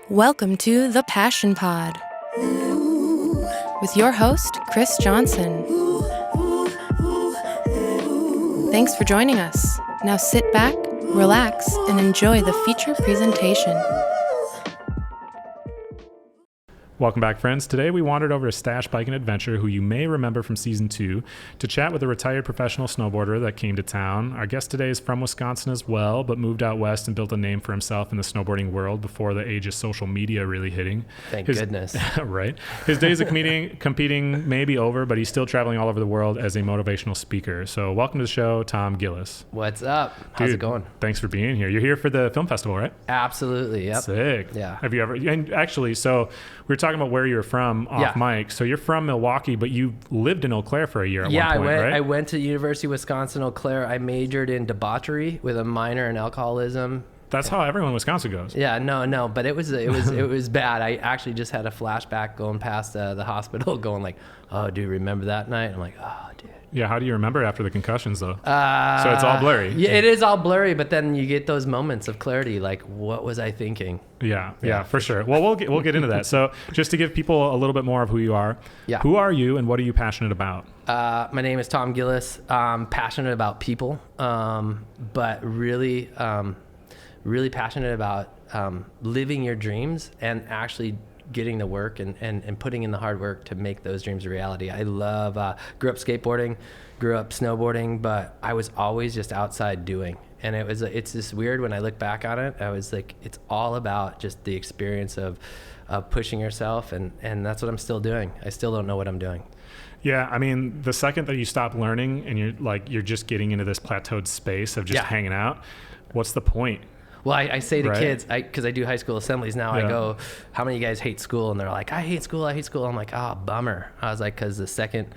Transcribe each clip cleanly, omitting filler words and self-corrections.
Welcome to The Passion Pod with your host, Chris Johnson. Thanks for joining us. Now sit back, relax, and enjoy the feature presentation. Welcome back, friends. Today we wandered over to Stash Bike and Adventure, who you may remember from season 2, to chat with a retired professional snowboarder that came to town. Our guest today is from Wisconsin as well, but moved out west and built a name for himself in the snowboarding world before the age of social media really hitting. Thank goodness. Right. His days of competing may be over, but he's still traveling all over the world as a motivational speaker. So welcome to the show, Tom Gilles. What's up? How's it going? Thanks for being here. You're here for the film festival, right? Absolutely. Yep. Sick. Yeah. Have you ever, and actually, so we were talking about where you're from off mic. So you're from Milwaukee, but you lived in Eau Claire for a year at one point, right? I went to University of Wisconsin, Eau Claire. I majored in debauchery with a minor in alcoholism. That's how everyone in Wisconsin goes. Yeah, no, but it was bad. I actually just had a flashback going past the hospital, going like, "Oh, dude, remember that night?" I'm like, "Oh, dude." Yeah, how do you remember after the concussions though? So it's all blurry. Yeah, it is all blurry, but then you get those moments of clarity, like, what was I thinking? Yeah, for sure. Well, we'll get into that. So just to give people a little bit more of who you are. Yeah. Who are you and what are you passionate about? My name is Tom Gilles. I'm passionate about people, but really passionate about living your dreams and actually getting to work and putting in the hard work to make those dreams a reality. I love, grew up skateboarding, grew up snowboarding, but I was always just outside doing. And it's just weird when I look back on it. I was like, it's all about just the experience of pushing yourself. And that's what I'm still doing. I still don't know what I'm doing. Yeah, I mean, the second that you stop learning and you're just getting into this plateaued space of just hanging out, what's the point? Well, I say to kids, because I do high school assemblies now, I go, how many of you guys hate school? And they're like, I hate school. I'm like, bummer. I was like, because the second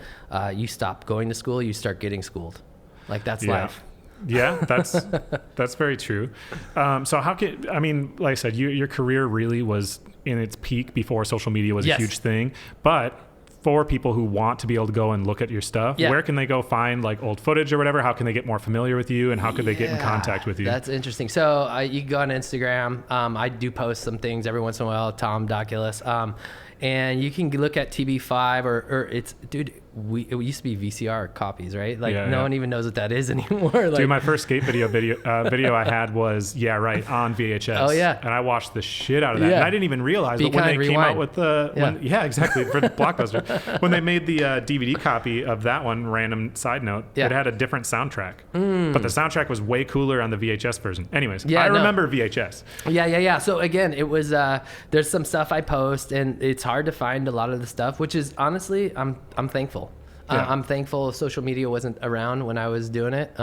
you stop going to school, you start getting schooled. Like, that's life. Yeah, that's very true. So like I said, your career really was in its peak before social media was a huge thing. But for people who want to be able to go and look at your stuff, where can they go find like old footage or whatever? How can they get more familiar with you and how could they get in contact with you? That's interesting. So you can go on Instagram. I do post some things every once in a while, Tom.Gilles. And you can look at TB5 or it's, dude, it used to be VCR copies, right? Like no one even knows what that is anymore. Like, dude, my first skate video I had was on VHS. Oh yeah. And I watched the shit out of that. And I didn't even realize, but when they came out with exactly, for Blockbuster, when they made the DVD copy of that one, random side note, it had a different soundtrack. But the soundtrack was way cooler on the VHS version. Anyways, I remember VHS. Yeah. So again, it was, there's some stuff I post and it's hard to find a lot of the stuff, which is honestly, I'm thankful. I'm thankful social media wasn't around when I was doing it,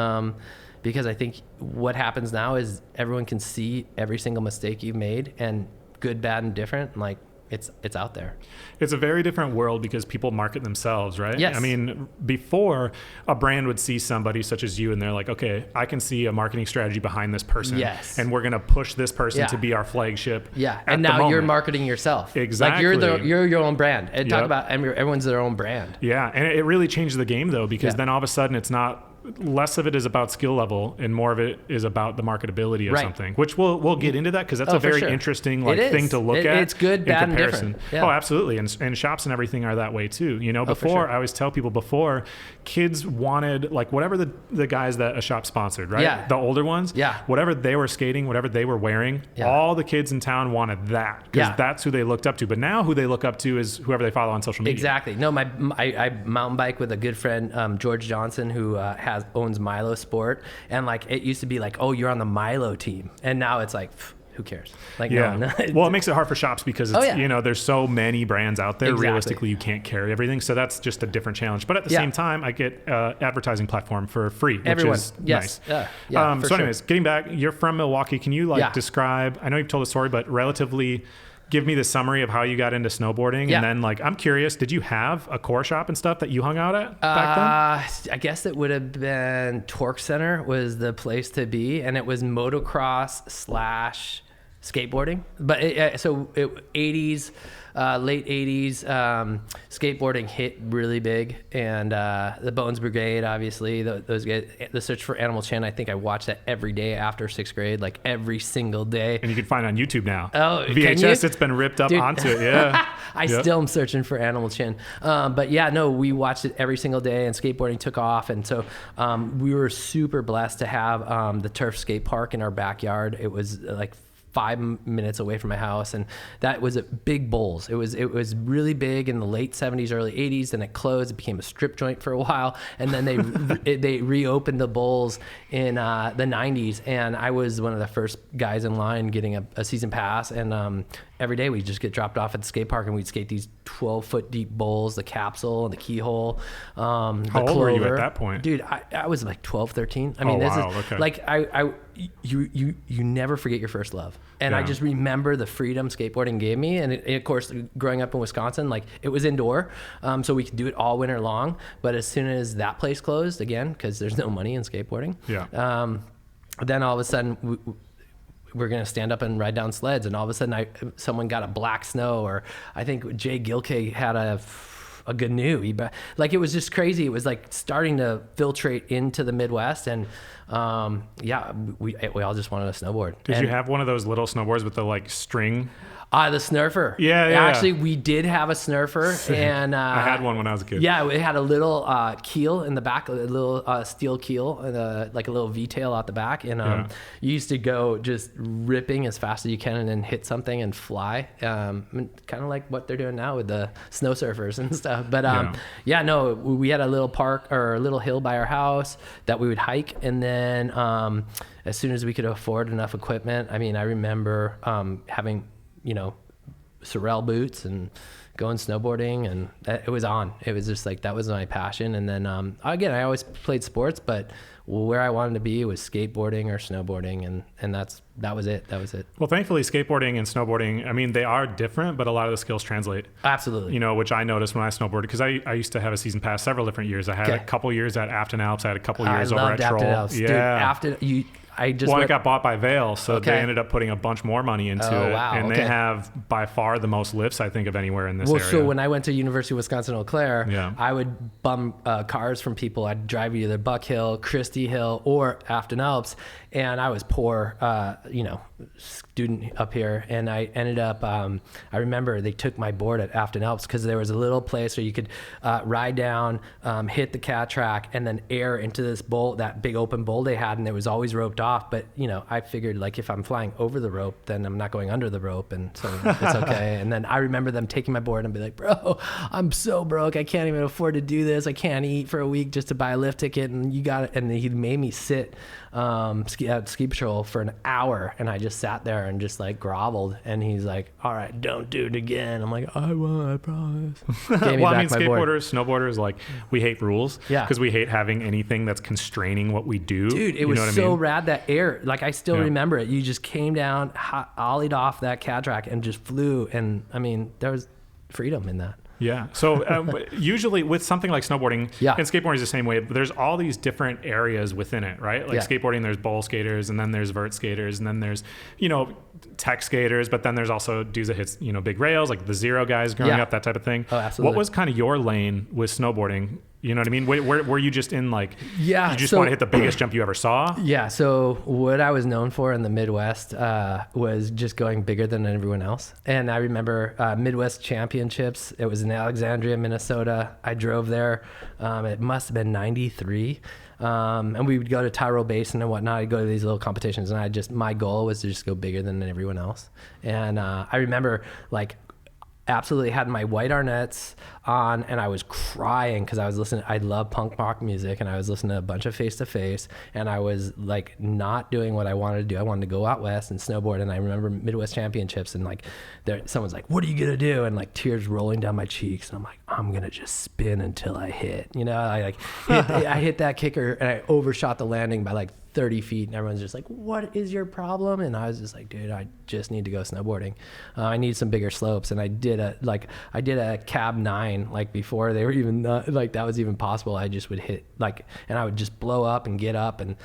because I think what happens now is everyone can see every single mistake you've made, and good, bad, and different. Like it's out there. It's a very different world because people market themselves, right? Yes. I mean, before a brand would see somebody such as you and they're like, okay, I can see a marketing strategy behind this person. Yes. And we're going to push this person to be our flagship. Yeah. And now you're marketing yourself. Exactly. Like you're your own brand. And talk about everyone's their own brand. Yeah. And it really changed the game though, because then all of a sudden it's not, less of it is about skill level and more of it is about the marketability of something, which we'll get into that because that's a very interesting thing to look at. It's good, bad, and different. Oh, absolutely. And shops and everything are that way too. You know, before I always tell people kids wanted like whatever the guys that a shop sponsored, right? Yeah. The older ones, whatever they were skating, whatever they were wearing, all the kids in town wanted that because that's who they looked up to. But now who they look up to is whoever they follow on social media. Exactly. No, I mountain bike with a good friend, George Johnson, who owns Milo Sport, and like it used to be like, oh, you're on the Milo team, and now it's like, who cares? Like, no. Well, it makes it hard for shops because it's, there's so many brands out there. Exactly. Realistically, you can't carry everything, so that's just a different challenge. But at the same time, I get advertising platform for free, which is nice. So, anyways, getting back, you're from Milwaukee. Can you describe? I know you've told the story, but relatively. Give me the summary of how you got into snowboarding. And then I'm curious, did you have a core shop and stuff that you hung out at back then? I guess it would have been Torque Center was the place to be. And it was motocross / skateboarding. But 80s, late 80s, skateboarding hit really big, and the Bones Brigade, obviously, those guys, the Search for Animal Chin, I think I watched that every day after 6th grade, like every single day. And you can find it on YouTube now. Oh, VHS, it's been ripped up onto it. Yeah. I still am searching for Animal Chin. But yeah, no, we watched it every single day, and skateboarding took off. And so we were super blessed to have the turf skate park in our backyard. It was like 5 minutes away from my house, and that was at Big Bowls. It was really big in the late 70s, early 80s. Then it closed. It became a strip joint for a while, and then they reopened the bowls in the 90s. And I was one of the first guys in line getting a season pass. And every day we'd just get dropped off at the skate park, and we'd skate these 12-foot deep bowls, the capsule and the keyhole. How old were you at that point? Dude, I was like 12, 13. I mean, this is okay. Like you never forget your first love. And I just remember the freedom skateboarding gave me. And of course, growing up in Wisconsin, like it was indoor, so we could do it all winter long. But as soon as that place closed, again, because there's no money in skateboarding, then all of a sudden we're going to stand up and ride down sleds. And all of a sudden someone got a black snow, or I think Gilles had a GNU. Like, it was just crazy. It was like starting to filtrate into the Midwest, and we all just wanted a snowboard. Did you have one of those little snowboards with the like string? The Snurfer. Yeah. Actually, we did have a Snurfer, and I had one when I was a kid. Yeah, it had a little keel in the back, a little steel keel, and like a little V-tail out the back. And you used to go just ripping as fast as you can, and then hit something and fly. Kind of like what they're doing now with the snow surfers and stuff. But we had a little park or a little hill by our house that we would hike, and then as soon as we could afford enough equipment, I mean, I remember having Sorel boots and going snowboarding, and it was on. It was just like, that was my passion. And then again, I always played sports, but where I wanted to be was skateboarding or snowboarding, and that was it. Well, thankfully, skateboarding and snowboarding, I mean, they are different, but a lot of the skills translate. Absolutely. Which I noticed when I snowboarded, because I used to have a season pass several different years. I had a couple years at Afton Alps. I had a couple years over at Troll. Alps. Yeah. Dude, Afton, it got bought by Vail, so they ended up putting a bunch more money into it. Wow, and they have by far the most lifts, I think, of anywhere in this area. So when I went to University of Wisconsin-Eau Claire, I would bum cars from people. I'd drive either Buck Hill, Christie Hill, or Afton Alps, and I was poor, student up here, and I ended up, I remember they took my board at Afton Alps because there was a little place where you could ride down, hit the cat track, and then air into this bowl, that big open bowl they had, and it was always roped off. But I figured, like, if I'm flying over the rope, then I'm not going under the rope, and so it's okay. And then I remember them taking my board and be like, bro, I'm so broke, I can't even afford to do this. I can't eat for a week just to buy a lift ticket, and you got it. And he made me sit at ski patrol for an hour, and I just sat there and just like groveled, and he's like, all right, don't do it again. I'm like, I won't, I promise. Well, I mean, skateboarders, snowboarders, like, we hate rules because we hate having anything that's constraining what we do. Dude, it was so rad, that air, like, I still remember it. You just came down, ollied off that cat track and just flew, and I mean, there was freedom in that. Yeah. So usually with something like snowboarding, and skateboarding is the same way, but there's all these different areas within it, right? Like skateboarding, there's bowl skaters, and then there's vert skaters, and then there's, tech skaters, but then there's also dudes that hits, big rails, like the Zero guys growing up, that type of thing. Oh, absolutely. What was kind of your lane with snowboarding? You know what I mean? Were you just in like, you just want to hit the biggest jump you ever saw? Yeah. So what I was known for in the Midwest was just going bigger than everyone else. And I remember Midwest Championships. It was in Alexandria, Minnesota. I drove there. It must have been 93. And we would go to Tyrrell Basin and whatnot. I'd go to these little competitions, and my goal was to just go bigger than everyone else. And I remember, like, absolutely had my white Arnett's on, and I was crying because I was listening. I love punk rock music, and I was listening to a bunch of Face to Face, and I was like not doing what I wanted to do. I wanted to go out west and snowboard. And I remember Midwest Championships, and like someone's like, "What are you gonna do?" And like tears rolling down my cheeks, and I'm like, "I'm gonna just spin until I hit." I hit that kicker, and I overshot the landing by like 30 feet, and everyone's just like, "What is your problem?" And I was just like, "Dude, I just need to go snowboarding. I need some bigger slopes." And I did a cab 9, like before they were even like that was even possible. I just would hit and I would just blow up and get up and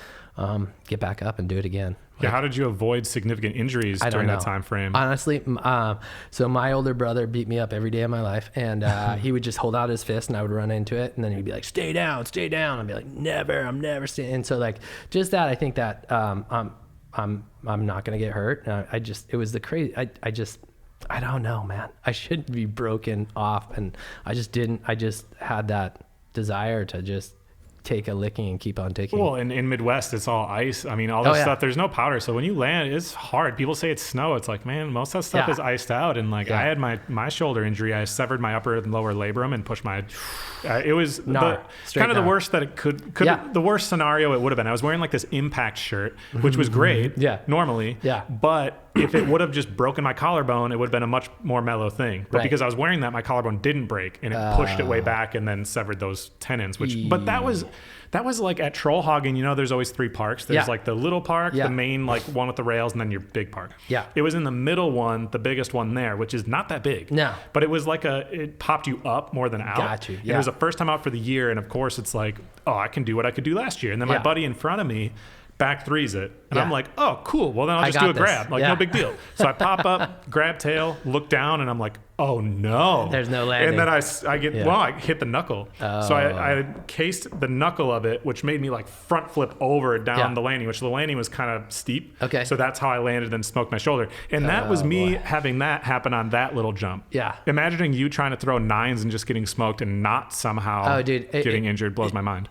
get back up and do it again. Yeah, how did you avoid significant injuries during that time frame? Honestly, so my older brother beat me up every day of my life, and he would just hold out his fist, and I would run into it, and then he'd be like, "Stay down, stay down." I'd be like, "Never, I'm never staying." And so like just that, I think that I'm not gonna get hurt. It was the crazy. I don't know, man. I shouldn't be broken off, and I just didn't. I just had that desire to just take a licking and keep on taking. Well, in Midwest, it's all ice. I mean, all this stuff, there's no powder. So when you land, it's hard. People say it's snow. It's like, man, most of that stuff is iced out. And like I had my shoulder injury. I severed my upper and lower labrum and pushed my, it was kind of the worst that it could the worst scenario it would have been. I was wearing like this impact shirt, which was great normally. Yeah. But if it would have just broken my collarbone, it would have been a much more mellow thing. But because I was wearing that, my collarbone didn't break, and it pushed it way back and then severed those tendons, but that was like at Trollhagen, you know, there's always 3 parks. There's like the little park, the main like one with the rails, and then your big park. Yeah. It was in the middle one, the biggest one there, which is not that big. No. But it was like it popped you up more than out. Got you. Yeah. It was the first time out for the year, and of course it's like, oh, I can do what I could do last year. And then my buddy in front of me back threes it. And I'm like, oh, cool. Well, then I'll just do a grab. Like, no big deal. So I pop up, grab tail, look down, and I'm like, oh, no. There's no landing. And then I hit the knuckle. Oh. So I cased the knuckle of it, which made me like front flip over down the landing, which the landing was kind of steep. Okay. So that's how I landed and smoked my shoulder. And that was me having that happen on that little jump. Yeah. Imagining you trying to throw 9s and just getting smoked and not somehow getting injured blows my mind.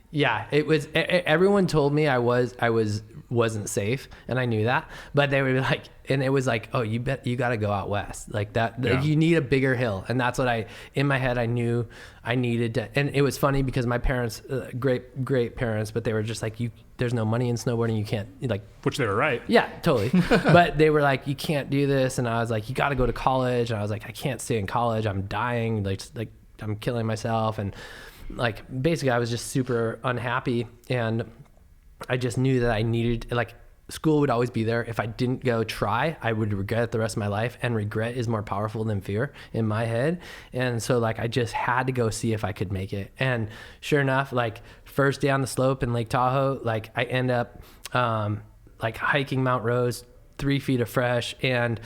Yeah, it was. Everyone told me I wasn't safe, and I knew that. But they were like, and it was like, oh, you got to go out west, like that. Yeah. Like you need a bigger hill, and that's what in my head I knew I needed to. And it was funny because my parents, great parents, but they were just like, there's no money in snowboarding, you can't like. Which they were right. Yeah, totally. But they were like, you can't do this, and I was like, you got to go to college, and I was like, I can't stay in college, I'm dying, like I'm killing myself, and. Like basically I was just super unhappy, and I just knew that I needed, like, school would always be there. If I didn't go try, I would regret it the rest of my life, and regret is more powerful than fear in my head. And so like I just had to go see if I could make it. And sure enough, like first day on the slope in Lake Tahoe, like I end up like hiking Mount Rose, 3 feet of fresh, and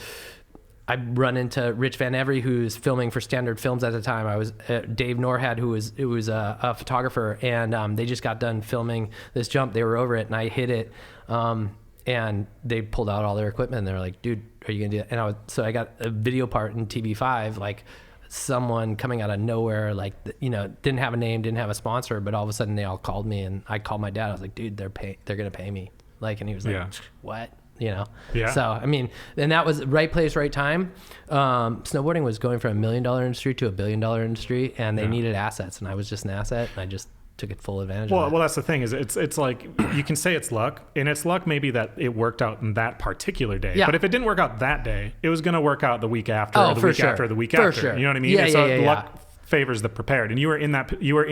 I run into Rich Van Every, who's filming for Standard Films at the time. I was Dave Norhad, who was a photographer, and they just got done filming this jump. They were over it, and I hit it, and they pulled out all their equipment. And they were like, "Dude, are you gonna do that?" And so I got a video part in TV5, like someone coming out of nowhere, like, you know, didn't have a name, didn't have a sponsor, but all of a sudden they all called me, and I called my dad. I was like, "Dude, they're gonna pay me," like, and he was like, "What?" You know? Yeah. So, I mean, and that was right place, right time. Snowboarding was going from $1 million industry to $1 billion industry, and they needed assets, and I was just an asset, and I just took it full advantage of that. Well, that's the thing, is it's like, you can say it's luck, and it's luck maybe that it worked out in that particular day. Yeah. But if it didn't work out that day, it was going to work out the week after, or the week after, or the week after. Sure. You know what I mean? Yeah, luck favors the prepared, and you were in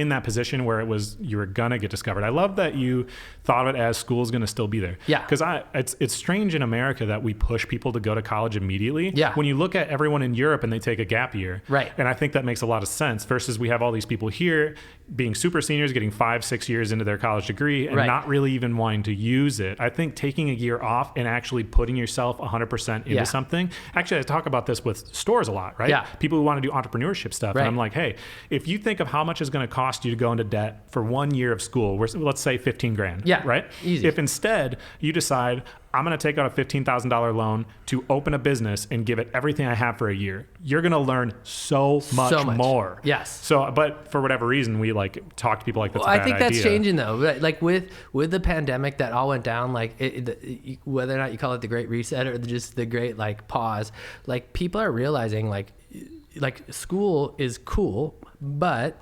that position where you were gonna get discovered. I love that you thought of it as school's gonna still be there. Yeah. Because it's strange in America that we push people to go to college immediately. Yeah. When you look at everyone in Europe and they take a gap year. Right. And I think that makes a lot of sense, versus we have all these people here being super seniors, getting 5-6 years into their college degree, and not really even wanting to use it. I think taking a year off and actually putting yourself 100% into something. Actually, I talk about this with stores a lot, right? Yeah. People who want to do entrepreneurship stuff. Right. And I'm like, hey, if you think of how much it's going to cost you to go into debt for 1 year of school, let's say $15,000. Yeah. Right? Easy. If instead you decide, I'm going to take out a $15,000 loan to open a business and give it everything I have for a year, you're going to learn so much more. Yes. So, but for whatever reason, we like talk to people like that's a bad idea. I think that's changing though. Like with the pandemic that all went down, like whether or not you call it the Great Reset or just the Great like pause, like people are realizing like school is cool, but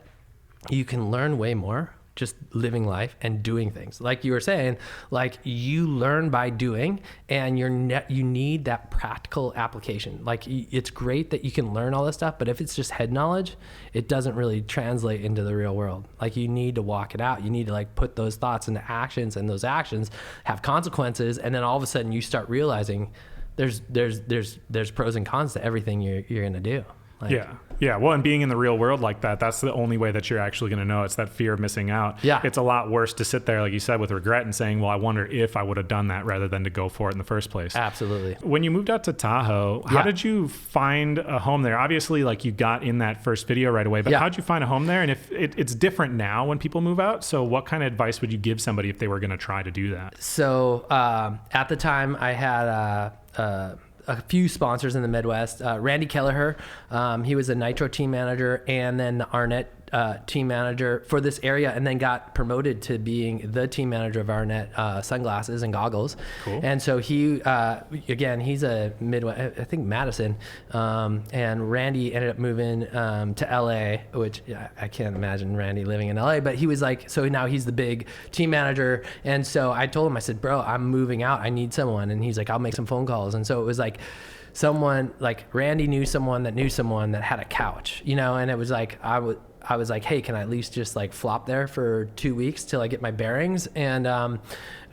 you can learn way more just living life and doing things. Like you were saying, like you learn by doing, and you need that practical application. Like it's great that you can learn all this stuff, but if it's just head knowledge, it doesn't really translate into the real world. Like you need to walk it out. You need to like put those thoughts into actions, and those actions have consequences. And then all of a sudden you start realizing there's pros and cons to everything you're going to do. Yeah. Well, and being in the real world like that, that's the only way that you're actually going to know. It's that fear of missing out. Yeah. It's a lot worse to sit there, like you said, with regret and saying, well, I wonder if I would have done that rather than to go for it in the first place. Absolutely. When you moved out to Tahoe, how did you find a home there? Obviously, like you got in that first video right away, but how did you find a home there? And if it's different now when people move out, so what kind of advice would you give somebody if they were going to try to do that? So at the time I had a few sponsors in the Midwest. Randy Kelleher, he was a Nitro team manager and then the Arnett team manager for this area, and then got promoted to being the team manager of Arnett sunglasses and goggles. Cool. And so he, again, he's a Midwest, I think Madison, and Randy ended up moving to LA, which I can't imagine Randy living in LA, but he was like, so now he's the big team manager. And so I told him, I said, bro, I'm moving out. I need someone. And he's like, I'll make some phone calls. And so it was like, someone like Randy knew someone that had a couch, and it was like, I was like, hey, can I at least just like flop there for 2 weeks till I get my bearings? And I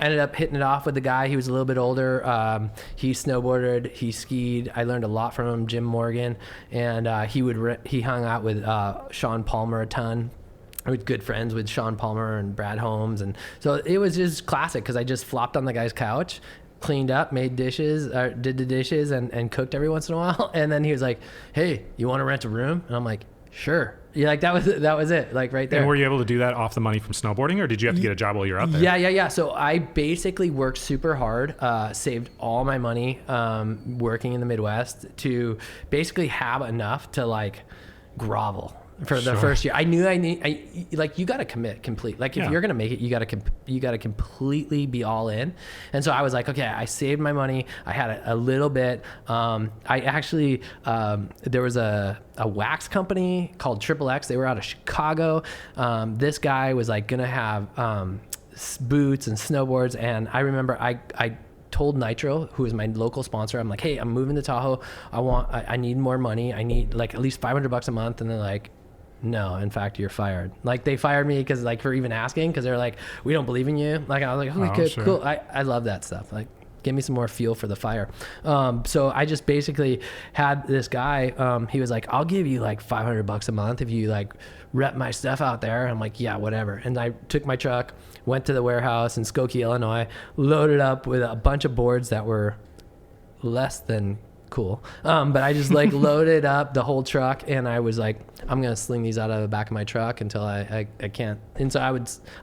ended up hitting it off with the guy. He was a little bit older. He snowboarded, he skied. I learned a lot from him, Jim Morgan. And he hung out with Sean Palmer a ton. I was good friends with Sean Palmer and Brad Holmes. And so it was just classic because I just flopped on the guy's couch, cleaned up, made dishes, did the dishes and cooked every once in a while. And then he was like, hey, you want to rent a room? And I'm like, sure. Yeah, like that was it, like right there. And were you able to do that off the money from snowboarding, or did you have to get a job while you're out there? Yeah. So I basically worked super hard, saved all my money working in the Midwest to basically have enough to like grovel for the first year. I knew you got to commit complete. Like if you're going to make it, you got to completely be all in. And so I was like, okay, I saved my money. I had a little bit. I actually, there was a wax company called Triple X. They were out of Chicago. This guy was like going to have boots and snowboards. And I remember I told Nitro, who is my local sponsor, I'm like, hey, I'm moving to Tahoe. I need more money. I need like at least $500 a month. And they're like, no, in fact, you're fired. Like they fired me because like for even asking, because they're like, we don't believe in you. Like I was like, okay, sure. Cool. I love that stuff. Like give me some more fuel for the fire. So I just basically had this guy, he was like, I'll give you like $500 a month if you like rep my stuff out there. I'm like, yeah, whatever. And I took my truck, went to the warehouse in Skokie, Illinois, loaded up with a bunch of boards that were less than cool. But I just like loaded up the whole truck and I was like, I'm going to sling these out of the back of my truck until I can't. And so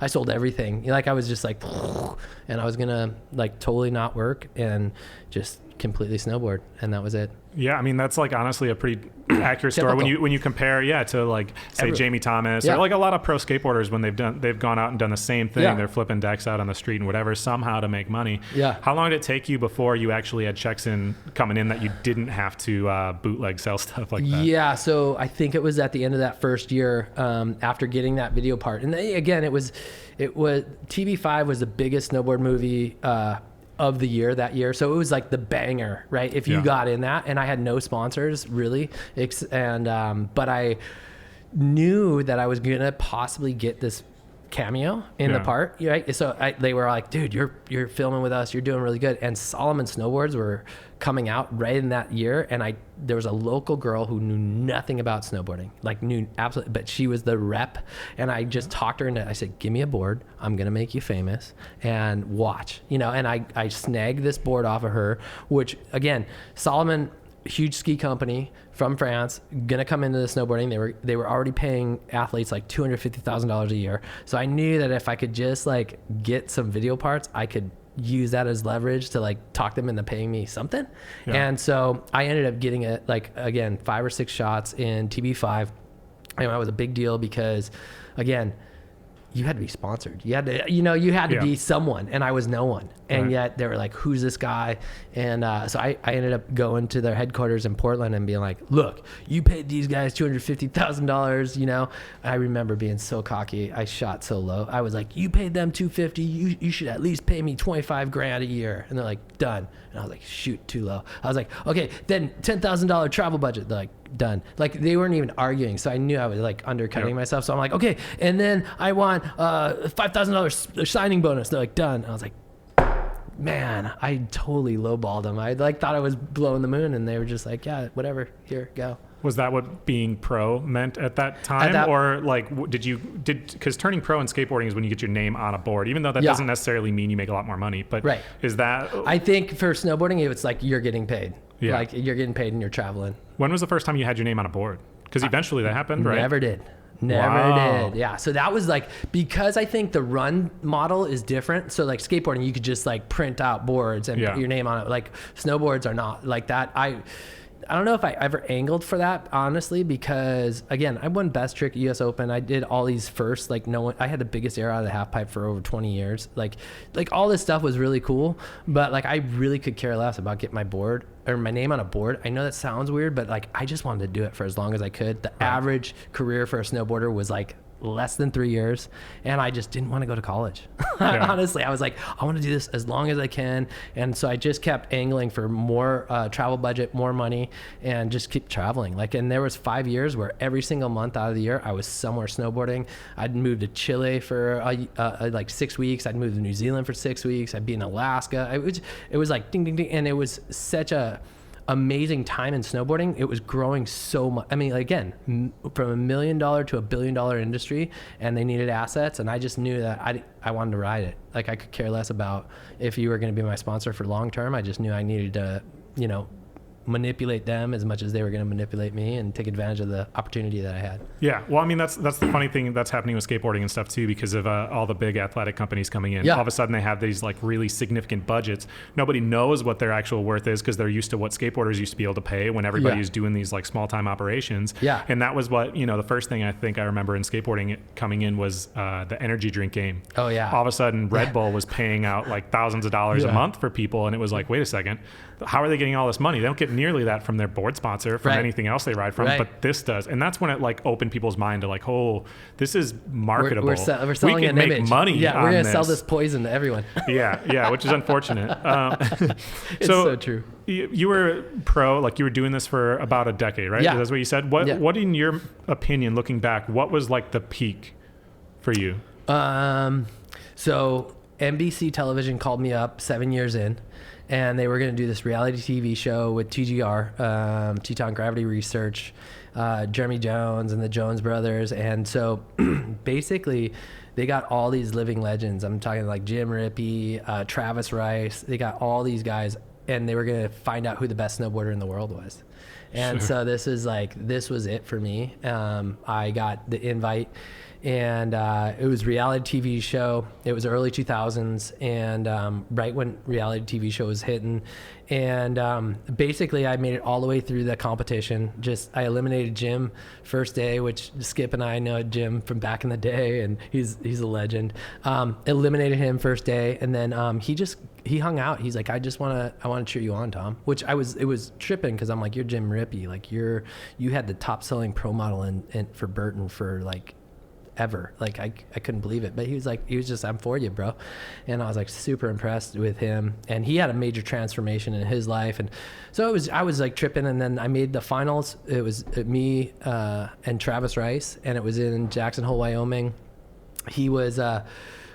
I sold everything. Like I was just like, and I was going to like totally not work and just completely snowboard. And that was it. Yeah. I mean, that's like honestly a pretty accurate story when you compare, to like say Jamie Thomas or like a lot of pro skateboarders when they've gone out and done the same thing. Yeah. They're flipping decks out on the street and whatever, somehow to make money. Yeah. How long did it take you before you actually had checks coming in that you didn't have to bootleg sell stuff like that? Yeah. So I think it was at the end of that first year, after getting that video part. And again, it was TB5 was the biggest snowboard movie, of the year that year. So it was like the banger, right? If you got in that, and I had no sponsors really. But I knew that I was going to possibly get this cameo in the part, right? So they were like, dude, you're filming with us. You're doing really good. And Solomon Snowboards were coming out right in that year. And there was a local girl who knew nothing about snowboarding, like knew absolutely, but she was the rep. And I just talked her into, I said, give me a board. I'm going to make you famous and watch, and I snagged this board off of her, which again, Solomon, huge ski company from France, gonna come into the snowboarding. They were already paying athletes like $250,000 a year. So I knew that if I could just like get some video parts, I could use that as leverage to like talk them into paying me something. Yeah. And so I ended up getting it like, again, 5 or 6 shots in TB5. And that was a big deal because again, you had to be sponsored. You had to, be someone, and I was no one. And yet they were like, who's this guy? And so I ended up going to their headquarters in Portland and being like, look, you paid these guys $250,000, I remember being so cocky. I shot so low. I was like, you paid them $250. You should at least pay me $25,000 a year. And they're like, done. And I was like, shoot, too low. I was like, okay, then $10,000 travel budget. They're like, done. Like they weren't even arguing. So I knew I was like undercutting myself. So I'm like, okay. And then I want $5,000 signing bonus. They're like, done. And I was like, man, I totally lowballed them. I like thought I was blowing the moon, and they were just like, yeah, whatever, here, go. Was that what being pro meant at that time? Or like, because turning pro in skateboarding is when you get your name on a board, even though that doesn't necessarily mean you make a lot more money, but is that? I think for snowboarding, it's like you're getting paid. Yeah. Like you're getting paid and you're traveling. When was the first time you had your name on a board? Because eventually that happened, right? Never did. Never did. Yeah. So that was like, because I think the run model is different. So like skateboarding, you could just like print out boards and put your name on it. Like snowboards are not like that. I don't know if I ever angled for that, honestly, because again, I won best trick at US Open. I did all these first, like I had the biggest air out of the half pipe for over 20 years. Like all this stuff was really cool, but like I really could care less about getting my board or my name on a board. I know that sounds weird, but like I just wanted to do it for as long as I could. The average career for a snowboarder was like less than 3 years, and I just didn't want to go to college. Honestly, I was like, I want to do this as long as I can, and so I just kept angling for more travel budget, more money, and just keep traveling. Like, and there was 5 years where every single month out of the year I was somewhere snowboarding. I'd move to Chile for like 6 weeks. I'd move to New Zealand for 6 weeks. I'd be in Alaska. It was like ding ding ding, and it was such a amazing time in snowboarding. It was growing so much. I mean, again, from $1 million to $1 billion industry, and they needed assets, and I just knew that I wanted to ride it. Like I could care less about if you were going to be my sponsor for long term. I just knew I needed to, manipulate them as much as they were going to manipulate me and take advantage of the opportunity that I had. Yeah. Well, I mean, that's the funny thing that's happening with skateboarding and stuff too, because of all the big athletic companies coming in. All of a sudden they have these like really significant budgets. Nobody knows what their actual worth is because they're used to what skateboarders used to be able to pay when everybody was doing these like small time operations. Yeah. And that was what, the first thing I think I remember in skateboarding coming in was the energy drink game. Oh yeah. All of a sudden Red Bull was paying out like thousands of dollars a month for people. And it was like, wait a second, how are they getting all this money? They don't get nearly that from their board sponsor, from anything else they ride from, but this does. And that's when it like opened people's mind to like, oh, this is marketable. We're selling we can an make image. money. Yeah, we're going to sell this poison to everyone. Which is unfortunate. It's so true. You were pro, like you were doing this for about a decade, right? Yeah. That's what you said. What in your opinion, looking back, what was like the peak for you? So NBC television called me up 7 years in, and they were going to do this reality TV show with TGR, Teton Gravity Research, Jeremy Jones and the Jones Brothers. And so basically they got all these living legends. I'm talking like Jim Rippey, Travis Rice. They got all these guys, and they were going to find out who the best snowboarder in the world was. And so this was it for me. I got the invite, and it was a reality TV show. It was early 2000s, and right when reality TV show was hitting. And basically I made it all the way through the competition. I eliminated Jim first day, which Skip and I know Jim from back in the day, and he's a legend. Eliminated him first day, and then he hung out. He's like, I want to cheer you on, Tom. Which it was tripping, because I'm like, you're Jim Rippey, like you had the top selling pro model in for Burton for like ever. Like I couldn't believe it. But he was just, I'm for you, bro. And I was like super impressed with him, and he had a major transformation in his life. And so I was like tripping, and then I made the finals. It was me and Travis Rice, and it was in Jackson Hole, Wyoming. He was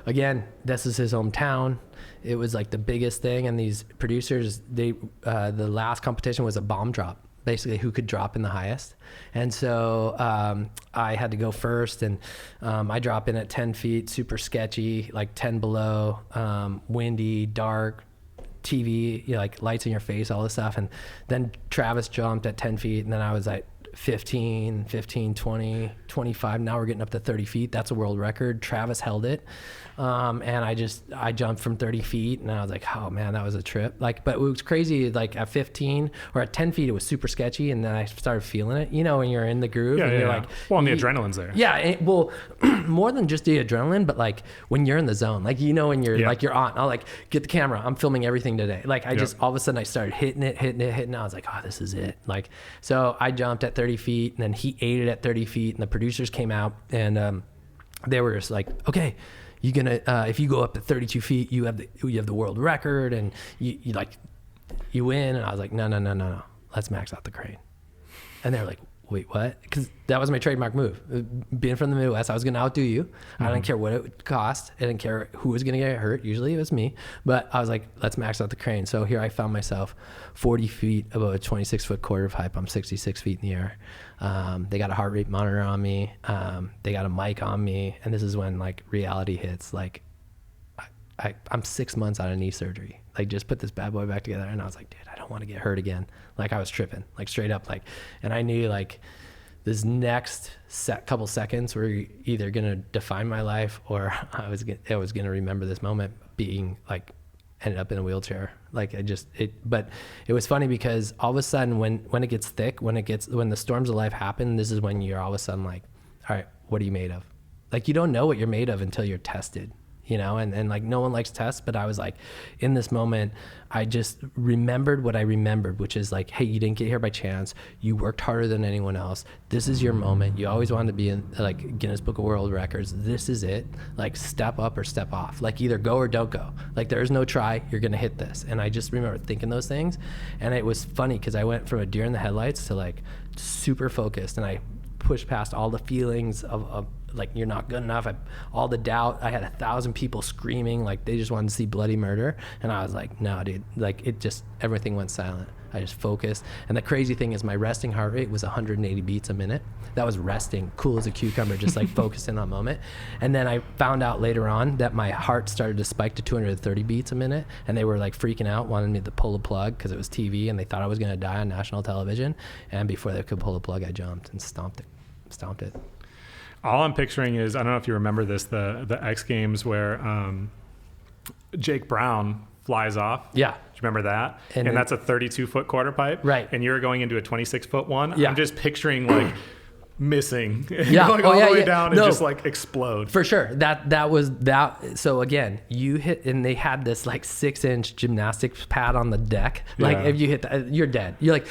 again, this is his hometown. It was like the biggest thing, and these producers, the last competition was a bomb drop, basically who could drop in the highest. And so I had to go first, and I drop in at 10 feet, super sketchy, like 10 below, windy, dark, TV, like lights in your face, all this stuff. And then Travis jumped at 10 feet, and then I was like 15, 20, 25. Now we're getting up to 30 feet. That's a world record. Travis held it. And I jumped from 30 feet, and I was like, oh man, that was a trip. Like, but it was crazy. Like at 15 or at 10 feet, it was super sketchy. And then I started feeling it, when you're in the groove, and you're like, well, and the adrenaline's there. Yeah. More than just the adrenaline, but like when you're in the zone, like, when you're like, you're on, I'll like get the camera. I'm filming everything today. Like just, all of a sudden I started hitting it. I was like, oh, this is it. Like, so I jumped at 30 feet, and then he ate it at 30 feet, and the producers came out, and they were just like, okay, you're gonna if you go up to 32 feet, you have the world record, and you win. And I was like, no, let's max out the crane. And they're like, wait, what? Because that was my trademark move. Being from the Midwest, I was going to outdo you. I didn't care what it would cost. I didn't care who was going to get hurt. Usually it was me. But I was like, let's max out the crane. So here I found myself 40 feet above a 26-foot quarter of hype. I'm 66 feet in the air. They got a heart rate monitor on me. They got a mic on me. And this is when like reality hits. Like I'm 6 months out of knee surgery. Like just put this bad boy back together. And I was like, dude, I don't want to get hurt again. Like I was tripping, like straight up, like, and I knew like this next couple seconds were either going to define my life, or I was going to remember this moment being like, ended up in a wheelchair. Like but it was funny because all of a sudden when it gets thick, when the storms of life happen, this is when you're all of a sudden like, all right, what are you made of? Like, you don't know what you're made of until you're tested. You know, and like no one likes tests, but I was like, in this moment, I just remembered what I remembered, which is like, hey, you didn't get here by chance. You worked harder than anyone else. This is your moment. You always wanted to be in like Guinness Book of World Records. This is it. Like step up or step off. Like either go or don't go. Like there's no try. You're going to hit this. And I just remember thinking those things. And it was funny because I went from a deer in the headlights to like super focused, and I pushed past all the feelings of like, you're not good enough. All the doubt. I had 1,000 people screaming, like they just wanted to see bloody murder. And I was like, no, dude, like everything went silent. I just focused. And the crazy thing is my resting heart rate was 180 beats a minute. That was resting, cool as a cucumber, just like focused in that moment. And then I found out later on that my heart started to spike to 230 beats a minute. And they were like freaking out, wanted me to pull the plug because it was TV and they thought I was going to die on national television. And before they could pull the plug, I jumped and stomped it. All I'm picturing is, I don't know if you remember this, the X Games where Jake Brown flies off. Yeah. Do you remember that? And that's a 32-foot quarter pipe. Right. And you're going into a 26-foot one. Yeah. I'm just picturing like missing. Yeah. Going all the way down and just like explode. For sure. That was that. So again, you hit, and they had this like 6-inch gymnastics pad on the deck. Like if you hit that, you're dead. You're like,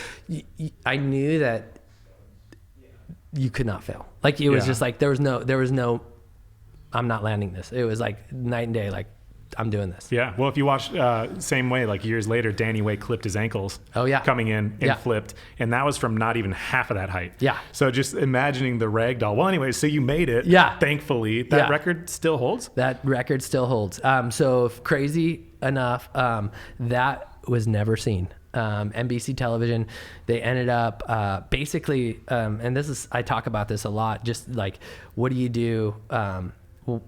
I knew that you could not fail. Like it was just like, there was no, I'm not landing this. It was like night and day. Like I'm doing this. Yeah. Well, if you watch same way, like years later, Danny Way clipped his ankles. Oh yeah. Coming in and flipped. And that was from not even half of that height. Yeah. So just imagining the ragdoll. Well, anyway, so you made it. Yeah. Thankfully, that record still holds. That record still holds. So crazy enough, that was never seen. NBC television, they ended up basically, and this is, I talk about this a lot, just like, what do you do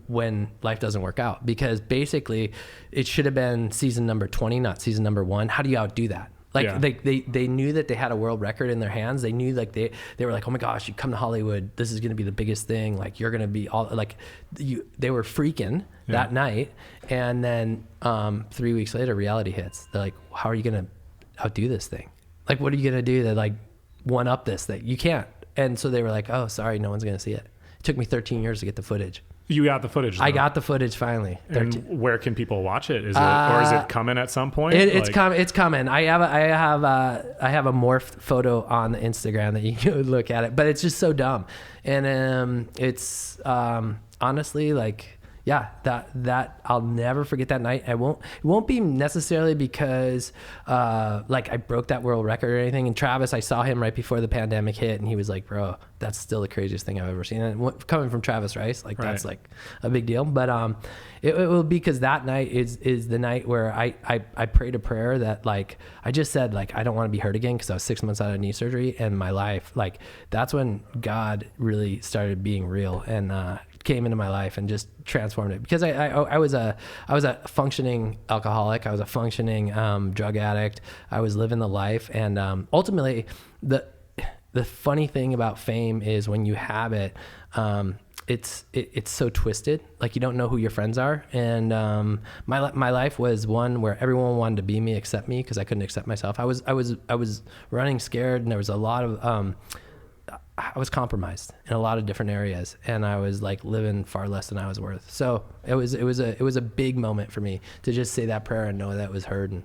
when life doesn't work out? Because basically it should have been season number 20, not season number 1. How do you outdo that? Like they knew that they had a world record in their hands. They knew like they were like, oh my gosh, you come to Hollywood, this is going to be the biggest thing. Like you're going to be all like they were freaking that night. And then 3 weeks later, reality hits. They're like, how are you going to outdo this thing? Like, what are you going to do to like one up this thing? You can't. And so they were like, oh, sorry, no one's going to see it. It took me 13 years to get the footage. You got the footage, though. I got the footage finally. And where can people watch it? Is it or is it coming at some point? It's coming. I have a morphed photo on the Instagram that you can look at it, but it's just so dumb. And it's honestly like, yeah, that I'll never forget that night. It won't be necessarily because like I broke that world record or anything. And Travis, I saw him right before the pandemic hit, and he was like, bro, that's still the craziest thing I've ever seen. And coming from Travis Rice, like that's like a big deal. But it will be because that night is the night where I prayed a prayer that like, I just said like, I don't want to be hurt again, because I was 6 months out of knee surgery, and my life, like that's when God really started being real and came into my life and just transformed it. Because I was a functioning alcoholic. I was a functioning drug addict. I was living the life. And ultimately the funny thing about fame is when you have it, it's so twisted. Like you don't know who your friends are. And my life was one where everyone wanted to be me except me, because I couldn't accept myself. I was running scared, and there was a lot of I was compromised in a lot of different areas, and I was like living far less than I was worth. So it was a big moment for me to just say that prayer and know that was heard. And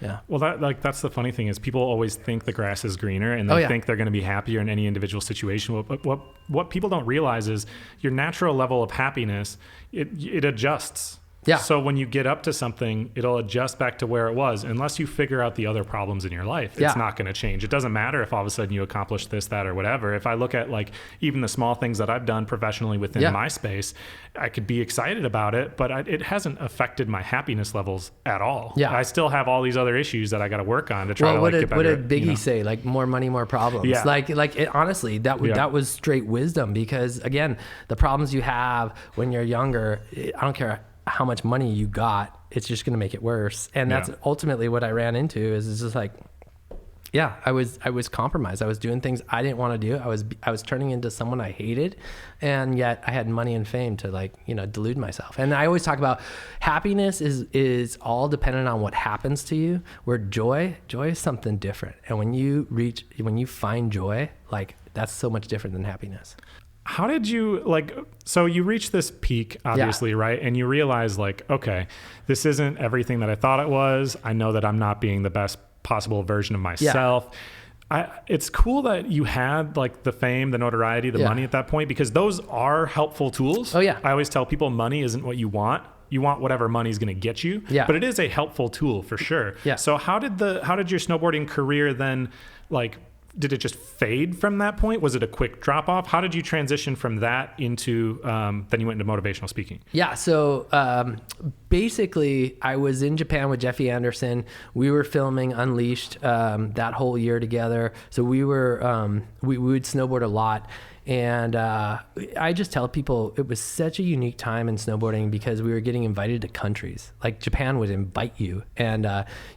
yeah. Well, that's the funny thing is people always think the grass is greener, and they think they're going to be happier in any individual situation. What people don't realize is your natural level of happiness, it adjusts. Yeah. So when you get up to something, it'll adjust back to where it was. Unless you figure out the other problems in your life, it's not going to change. It doesn't matter if all of a sudden you accomplish this, that, or whatever. If I look at like even the small things that I've done professionally within my space, I could be excited about it, but it hasn't affected my happiness levels at all. Yeah. I still have all these other issues that I got to work on to try to get better. What did Biggie say? Like more money, more problems. Yeah. Honestly, that was straight wisdom, because again, the problems you have when you're younger, I don't care how much money you got, it's just going to make it worse. And that's ultimately what I ran into, is just like, I was compromised. I was doing things I didn't want to do. I was turning into someone I hated, and yet I had money and fame to delude myself. And I always talk about happiness is all dependent on what happens to you, where joy is something different. And when you find joy, like that's so much different than happiness. How did you so you reach this peak, obviously, right? And you realize okay, this isn't everything that I thought it was. I know that I'm not being the best possible version of myself. It's cool that you had the fame, the notoriety, the money at that point, because those are helpful tools. Oh yeah. I always tell people money isn't what you want. You want whatever money is going to get you, but it is a helpful tool for sure. Yeah. So how did your snowboarding career then did it just fade from that point? Was it a quick drop off? How did you transition from that into, then you went into motivational speaking? Yeah. So, basically I was in Japan with Jeffy Anderson. We were filming Unleashed, that whole year together. So we were, we would snowboard a lot. And I just tell people it was such a unique time in snowboarding, because we were getting invited to countries. Like Japan would invite you, and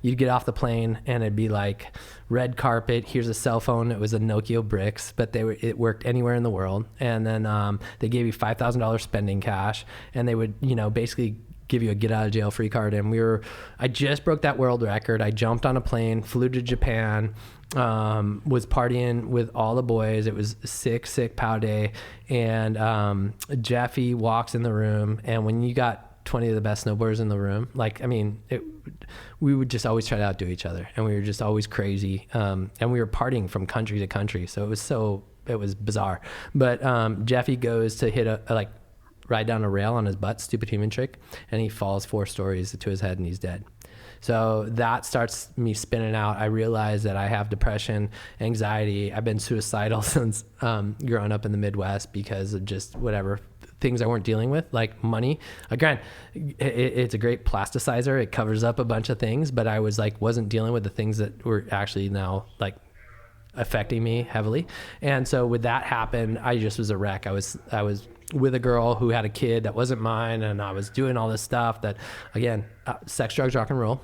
you'd get off the plane and it'd be like red carpet. Here's a cell phone. It was a Nokia Bricks, but it worked anywhere in the world. And then they gave you $5,000 spending cash, and they would basically give you a get out of jail free card. And I just broke that world record. I jumped on a plane, flew to Japan, was partying with all the boys. It was sick POW day. And Jeffy walks in the room, and when you got 20 of the best snowboarders in the room, we would just always try to outdo each other, and we were just always crazy. And we were partying from country to country. So it was bizarre. But Jeffy goes to hit ride down a rail on his butt, stupid human trick, and he falls 4 stories to his head, and he's dead. So that starts me spinning out. I realize that I have depression, anxiety. I've been suicidal since growing up in the Midwest, because of just whatever things I weren't dealing with, like money. Again, it's a great plasticizer. It covers up a bunch of things, but I wasn't dealing with the things that were actually now affecting me heavily. And so with that happen, I just was a wreck. I was with a girl who had a kid that wasn't mine, and I was doing all this stuff that, again, sex, drugs, rock and roll.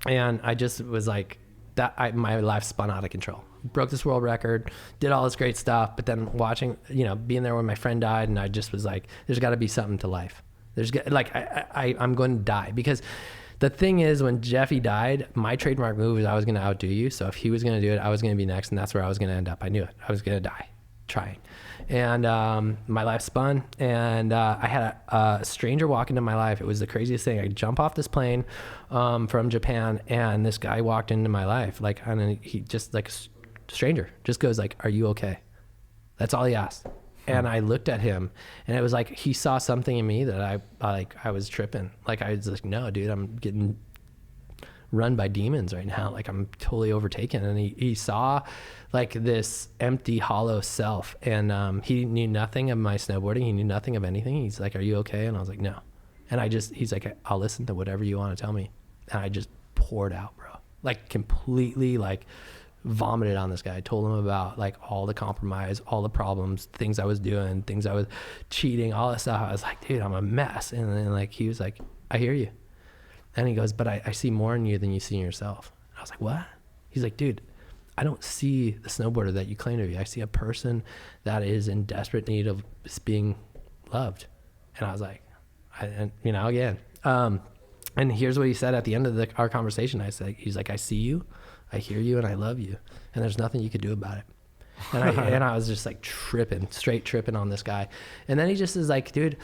And I just was my life spun out of control. Broke this world record, did all this great stuff, but then watching, being there when my friend died, and I just was there's got to be something to life. I'm going to die, because the thing is, when Jeffy died, my trademark move was I was going to outdo you. So if he was going to do it, I was going to be next, and that's where I was going to end up. I knew it. I was going to die trying. And my life spun, and I had a stranger walk into my life. It was the craziest thing. I jump off this plane from Japan, and this guy walked into my life, and he just a stranger just goes "Are you okay?" That's all he asked. And I looked at him, and it was he saw something in me that I was tripping. I was no, dude, I'm getting run by demons right now. I'm totally overtaken. And he saw this empty, hollow self. And he knew nothing of my snowboarding. He knew nothing of anything. He's "Are you okay?" And I was no. And he's "I'll listen to whatever you want to tell me." And I just poured out, bro. Completely vomited on this guy. I told him about all the compromise, all the problems, things I was doing, things I was cheating, all that stuff. I was dude, I'm a mess. And then he was "I hear you." And he goes, "But I see more in you than you see in yourself." I was what? He's "Dude, I don't see the snowboarder that you claim to be. I see a person that is in desperate need of being loved." And I was again. And here's what he said at the end of our conversation. He's "I see you, I hear you, and I love you. And there's nothing you could do about it." And I was just straight tripping on this guy. And then he just is "Dude,"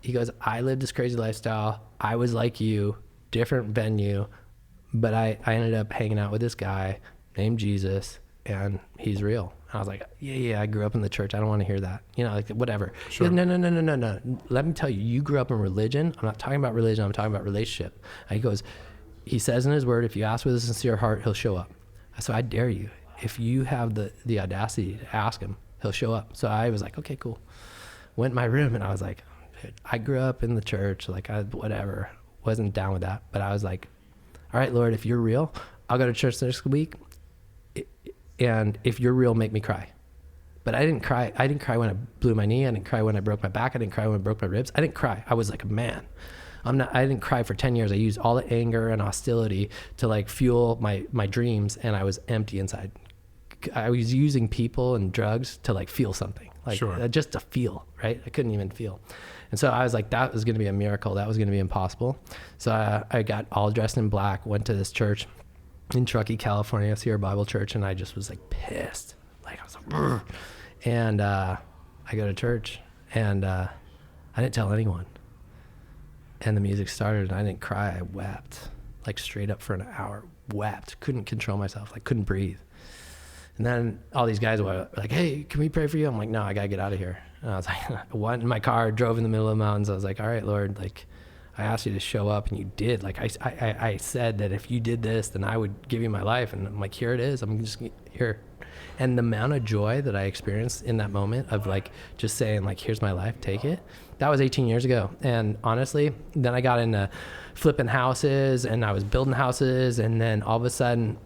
he goes, "I lived this crazy lifestyle. I was like you, different venue, but I ended up hanging out with this guy named Jesus, and he's real. And I was like, yeah, I grew up in the church. I don't want to hear that. You know, like whatever. Sure. He goes, no. Let me tell you, you grew up in religion. I'm not talking about religion. I'm talking about relationship. And he goes, he says in his word, if you ask with a sincere heart, he'll show up. So I dare you, if you have the audacity to ask him, he'll show up. So I was like, okay, cool. Went in my room and I was like, I grew up in the church, like whatever, wasn't down with that. But I was like, all right, Lord, if you're real, I'll go to church next week. And if you're real, make me cry. But I didn't cry. I didn't cry when I blew my knee. I didn't cry when I broke my back. I didn't cry when I broke my ribs. I didn't cry. I was like a man. I didn't cry for 10 years. I used all the anger and hostility to like fuel my dreams, and I was empty inside. I was using people and drugs to like feel something, like sure. Just to feel, right? I couldn't even feel. And so I was like, that was going to be a miracle. That was going to be impossible. So I got all dressed in black, went to this church in Truckee, California, Sierra Bible Church. And I just was like pissed. Like I was like, brr. And I go to church and I didn't tell anyone. And the music started and I didn't cry. I wept like straight up for an hour, wept, couldn't control myself, like couldn't breathe. And then all these guys were like, hey, can we pray for you? I'm like, no, I got to get out of here. And I was like, I went in my car, drove in the middle of the mountains. I was like, all right, Lord, like I asked you to show up and you did. Like I said that if you did this, then I would give you my life. And I'm like, here it is. I'm just here. And the amount of joy that I experienced in that moment of like just saying like, here's my life, take it. That was 18 years ago. And honestly, then I got into flipping houses and I was building houses. And then all of a sudden,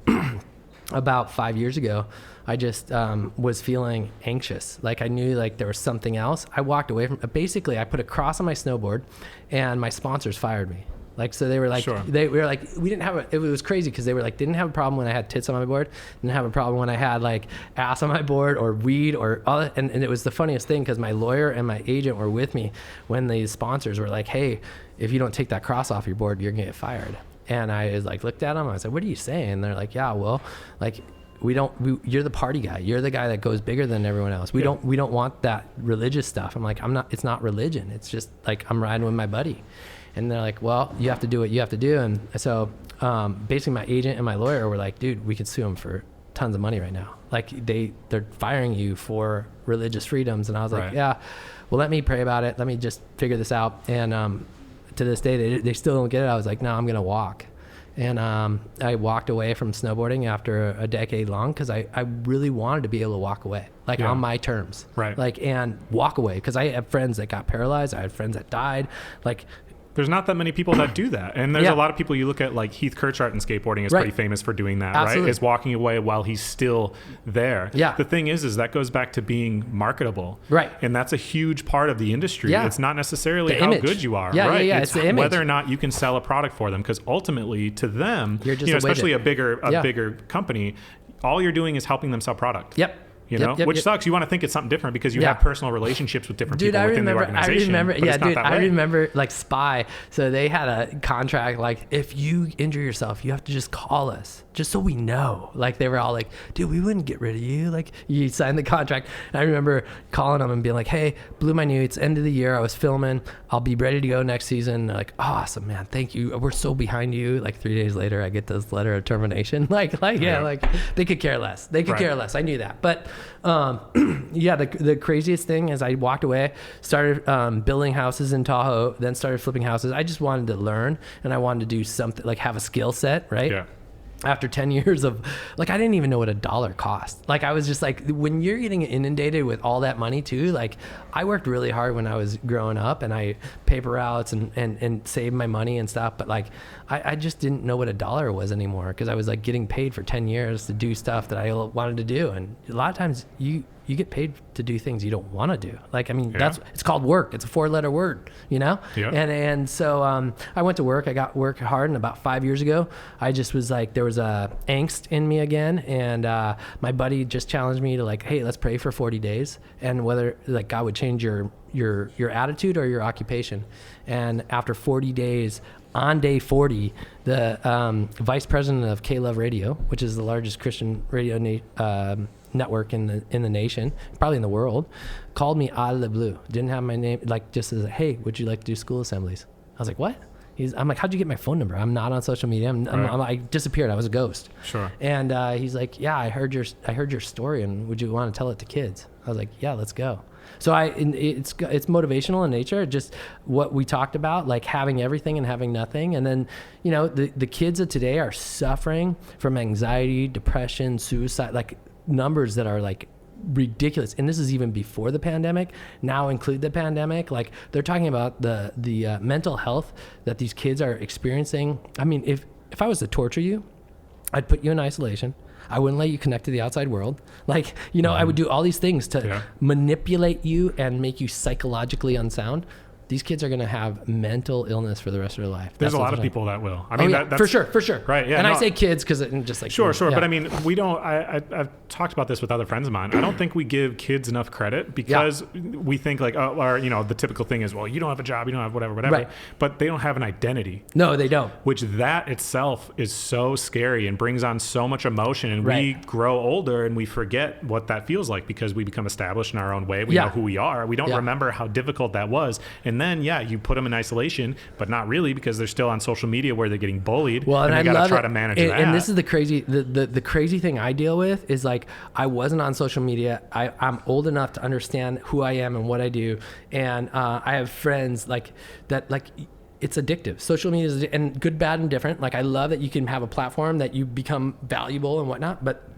about 5 years ago, I just was feeling anxious. Like I knew like there was something else. I walked away from, basically I put a cross on my snowboard and my sponsors fired me. Like, so they were like, sure. we were like, we didn't have it was crazy because they were like, didn't have a problem when I had tits on my board, didn't have a problem when I had like ass on my board or weed or all that. And it was the funniest thing because my lawyer and my agent were with me when these sponsors were like, hey, if you don't take that cross off your board, you're gonna get fired. And I was like, looked at them, I was like, what are you saying? And they're like, yeah, well, like you're the party guy. You're the guy that goes bigger than everyone else. We don't want that religious stuff. I'm like, it's not religion. It's just like, I'm riding with my buddy. And they're like, well, you have to do what you have to do. And so basically my agent and my lawyer were like, dude, we could sue them for tons of money right now. Like they're firing you for religious freedoms. And I was like, right. yeah, well, let me pray about it. Let me just figure this out. And to this day, they still don't get it. I was like, no, I'm going to walk. And I walked away from snowboarding after a decade long because I really wanted to be able to walk away, like on my terms. Right. Like, and walk away because I have friends that got paralyzed. I had friends that died. Like, there's not that many people that do that. And there's a lot of people you look at, like Heath Kirchart in skateboarding is pretty famous for doing that, Absolutely. right? Is walking away while he's still there. Yeah. The thing is that goes back to being marketable. Right. And that's a huge part of the industry. Yeah. It's not necessarily the how image. good you are, yeah, right? Yeah, it's the image. whether or not you can sell a product for them. Because ultimately to them, you're just especially widget. a bigger company, all you're doing is helping them sell product. Yep. You know, which sucks. You want to think it's something different because you have personal relationships with different people within the organization. I remember like Spy. So they had a contract like, if you injure yourself, you have to just call us, just so we know. Like they were all like, dude, we wouldn't get rid of you. Like you signed the contract. And I remember calling them and being like, hey, blew my knee. It's end of the year. I was filming. I'll be ready to go next season. They're like, awesome, man. Thank you. We're so behind you. Like 3 days later, I get this letter of termination. Like they could care less. They could care less. I knew that. But the craziest thing is I walked away, started building houses in Tahoe, then started flipping houses. I just wanted to learn and I wanted to do something, like have a skill set, right? Yeah. After 10 years of like, I didn't even know what $1 cost. Like I was just like, when you're getting inundated with all that money too, like I worked really hard when I was growing up and I paper routes and saved my money and stuff. But like, I just didn't know what $1 was anymore because I was like getting paid for 10 years to do stuff that I wanted to do. And a lot of times you get paid to do things you don't want to do. Like, I mean, it's called work. It's a 4-letter word, you know? Yeah. And so I went to work. I got work hard. And about 5 years ago, I just was like, there was a angst in me again. And my buddy just challenged me to like, hey, let's pray for 40 days. And whether like God would change your attitude or your occupation. And after 40 days, on day 40, the vice president of K-Love Radio, which is the largest Christian radio network in the nation, probably in the world, called me out of the blue. Didn't have my name, like just as, hey, would you like to do school assemblies? I was like, what? I'm like, how'd you get my phone number? I'm not on social media. I disappeared. I was a ghost. Sure. And he's like, yeah, I heard your story, and would you want to tell it to kids? I was like, yeah, let's go. So it's motivational in nature, just what we talked about, like having everything and having nothing. And then, the kids of today are suffering from anxiety, depression, suicide, like numbers that are like ridiculous. And this is even before the pandemic. Now include the pandemic. Like they're talking about the mental health that these kids are experiencing. I mean, if I was to torture you, I'd put you in isolation. I wouldn't let you connect to the outside world. Like, I would do all these things to manipulate you and make you psychologically unsound. These kids are going to have mental illness for the rest of their life. There's a lot of people that will. I mean, that's for sure. Right. Yeah. And I say kids because it's just like, sure. But I mean, we don't, I've talked about this with other friends of mine. I don't think we give kids enough credit because we think like, the typical thing is, well, you don't have a job, you don't have whatever. Right. But they don't have an identity. No, they don't. Which that itself is so scary and brings on so much emotion. And we grow older and we forget what that feels like because we become established in our own way. We know who we are. We don't remember how difficult that was. And then, you put them in isolation, but not really because they're still on social media where they're getting bullied. Well, and I got to try to manage that. And this is the crazy thing I deal with is like, I wasn't on social media. I'm old enough to understand who I am and what I do. And I have friends like that, like, it's addictive. Social media is and good, bad, and different. Like I love that you can have a platform that you become valuable and whatnot, but